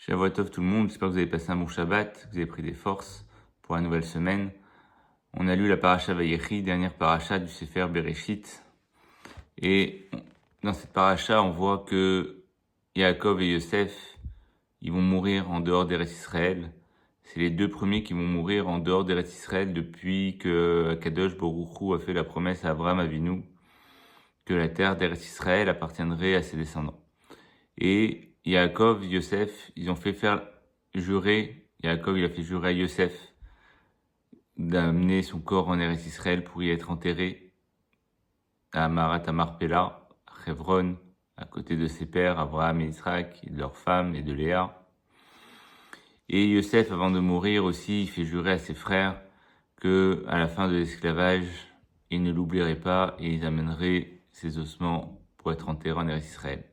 Shavua Tov tout le monde, j'espère que vous avez passé un bon Shabbat, que vous avez pris des forces pour la nouvelle semaine. On a lu la paracha Vayechi, dernière paracha du Sefer Bereshit. Et dans cette paracha, on voit que Yaakov et Yosef, ils vont mourir en dehors d'Eretz Israël. C'est les deux premiers qui vont mourir en dehors d'Eretz Israël depuis que Kadosh Baruch Hu a fait la promesse à Abraham Avinu que la terre d'Eretz Israël appartiendrait à ses descendants. Et Yaakov, Yosef, ils ont fait faire jurer, Yaakov il a fait jurer à Yosef d'amener son corps en Eretz Israël pour y être enterré à Marat Marpella, à Hebron, à côté de ses pères, Abraham et Israël, de leurs femmes et de Léa. Et Yosef, avant de mourir aussi, il fait jurer à ses frères que, à la fin de l'esclavage, ils ne l'oublieraient pas et ils amèneraient ses ossements pour être enterrés en Eretz Israël.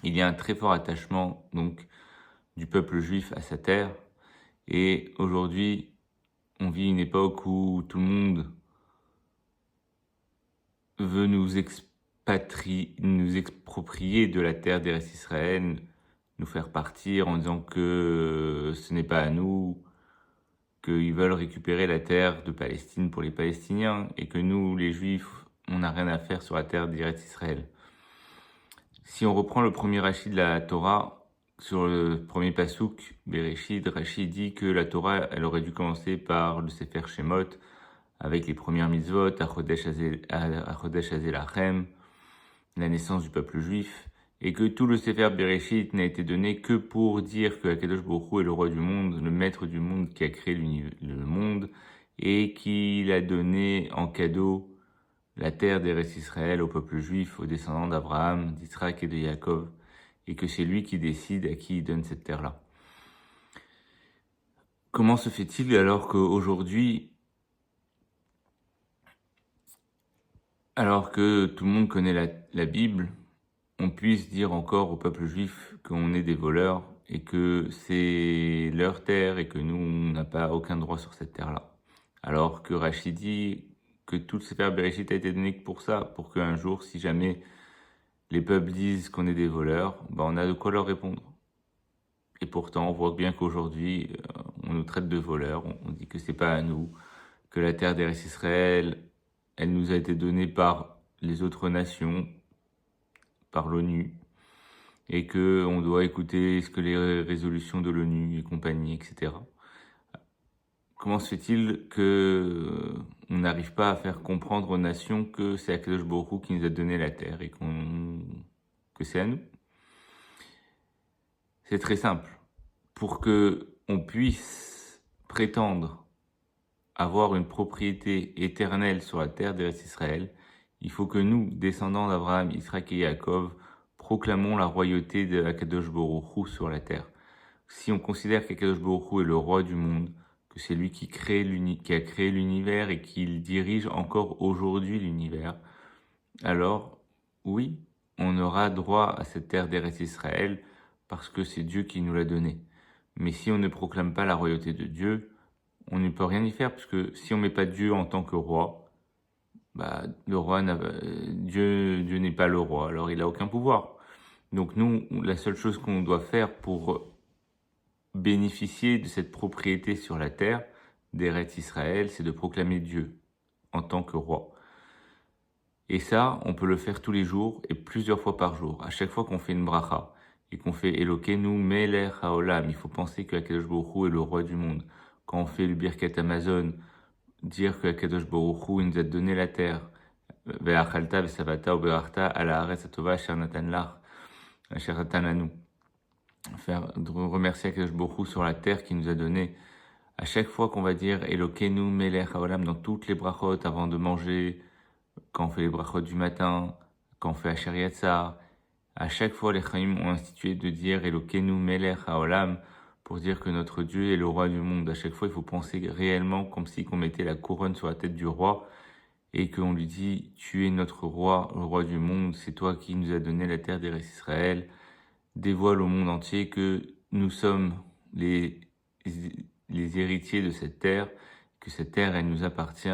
Il y a un très fort attachement donc du peuple juif à sa terre. Et aujourd'hui, on vit une époque où tout le monde veut nous exproprier de la terre d'Eretz Israël, nous faire partir en disant que ce n'est pas à nous, qu'ils veulent récupérer la terre de Palestine pour les Palestiniens et que nous, les Juifs, on n'a rien à faire sur la terre d'Eretz Israël. Si on reprend le premier Rashi de la Torah, sur le premier passouk, Bereshit, Rashi dit que la Torah, elle aurait dû commencer par le Sefer Shemot, avec les premières mitzvot, Achodesh Hazelachem, la naissance du peuple juif, et que tout le Sefer Bereshit n'a été donné que pour dire que Akadosh Baruch Hu est le roi du monde, le maître du monde qui a créé le monde, et qu'il a donné en cadeau la terre d'Eretz Israël au peuple juif, aux descendants d'Abraham, d'Israël et de Yaakov, et que c'est lui qui décide à qui il donne cette terre-là. Comment se fait-il alors qu'aujourd'hui, alors que tout le monde connaît la Bible, on puisse dire encore au peuple juif qu'on est des voleurs et que c'est leur terre et que nous, on n'a pas aucun droit sur cette terre-là. Alors que Rachid dit que tout le Sefer Bereshit a été donné pour ça, pour qu'un jour, si jamais les peuples disent qu'on est des voleurs, on a de quoi leur répondre. Et pourtant, on voit bien qu'aujourd'hui, on nous traite de voleurs, on dit que c'est pas à nous, que la terre d'Eretz Israël, elle nous a été donnée par les autres nations, par l'ONU, et que on doit écouter ce que les résolutions de l'ONU et compagnie, etc. Comment se fait-il que on n'arrive pas à faire comprendre aux nations que c'est Akadosh Baruch Hu qui nous a donné la terre et que c'est à nous? C'est très simple. Pour que on puisse prétendre avoir une propriété éternelle sur la terre d'Eretz Israël, il faut que nous, descendants d'Abraham, Israël et Yaakov, proclamons la royauté de Akadosh Baruch Hu sur la terre. Si on considère qu'Akadosh Baruch Hu est le roi du monde, que c'est lui qui a créé l'univers et qu'il dirige encore aujourd'hui l'univers, alors oui, on aura droit à cette terre d'Eretz Israël parce que c'est Dieu qui nous l'a donnée. Mais si on ne proclame pas la royauté de Dieu, on ne peut rien y faire, parce que si on met pas Dieu en tant que roi, le roi Dieu n'est pas le roi, alors il a aucun pouvoir. Donc nous, la seule chose qu'on doit faire pour bénéficier de cette propriété sur la terre d'Eretz Israël, c'est de proclamer Dieu en tant que roi. Et ça, on peut le faire tous les jours et plusieurs fois par jour. À chaque fois qu'on fait une bracha et qu'on fait Elokeinu Melech Haolam, il faut penser que Akadosh Baruch Hu est le roi du monde. Quand on fait le Birkat Amazon, dire que Akadosh Baruch Hu nous a donné la terre, Ve'achalta ve'savata u'be'arta ala haaretz hatova asher natan lach, asher natan lanu. Remercier Akadosh Baruch Hu sur la terre qu'il nous a donné. À chaque fois qu'on va dire Elokeinu Melech Haolam dans toutes les brachot avant de manger, quand on fait les brachot du matin, quand on fait Asher Yatzar, à chaque fois les Chaim ont institué de dire Elokeinu Melech Haolam pour dire que notre Dieu est le roi du monde. À chaque fois, il faut penser réellement comme si on mettait la couronne sur la tête du roi et qu'on lui dit tu es notre roi, le roi du monde, c'est toi qui nous as donné la terre d'Eretz Israël. Dévoile au monde entier que nous sommes les héritiers de cette terre, que cette terre, elle nous appartient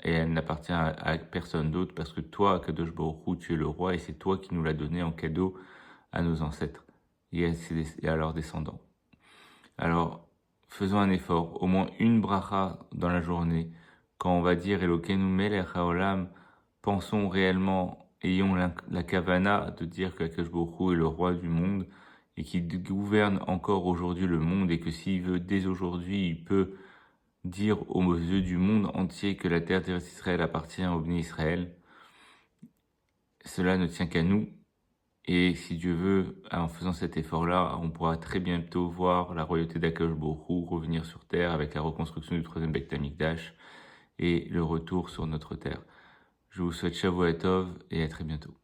et elle n'appartient à personne d'autre parce que toi, Akadosh Baruch Hu, tu es le roi et c'est toi qui nous l'as donné en cadeau à nos ancêtres. et à leurs descendants. Alors, faisons un effort, au moins une bracha dans la journée. Quand on va dire Elokeinu melech haolam, pensons réellement, ayons la kavana de dire que Akadosh Baruch Hu est le roi du monde et qu'il gouverne encore aujourd'hui le monde et que s'il veut dès aujourd'hui, il peut dire aux yeux du monde entier que la terre d'Israël appartient au Bnei Israël. Cela ne tient qu'à nous. Et si Dieu veut, en faisant cet effort-là, on pourra très bientôt voir la royauté d'Akadosh Baruch Hu revenir sur terre avec la reconstruction du troisième Beit Hamikdash et le retour sur notre terre. Je vous souhaite Shavua Tov et à très bientôt.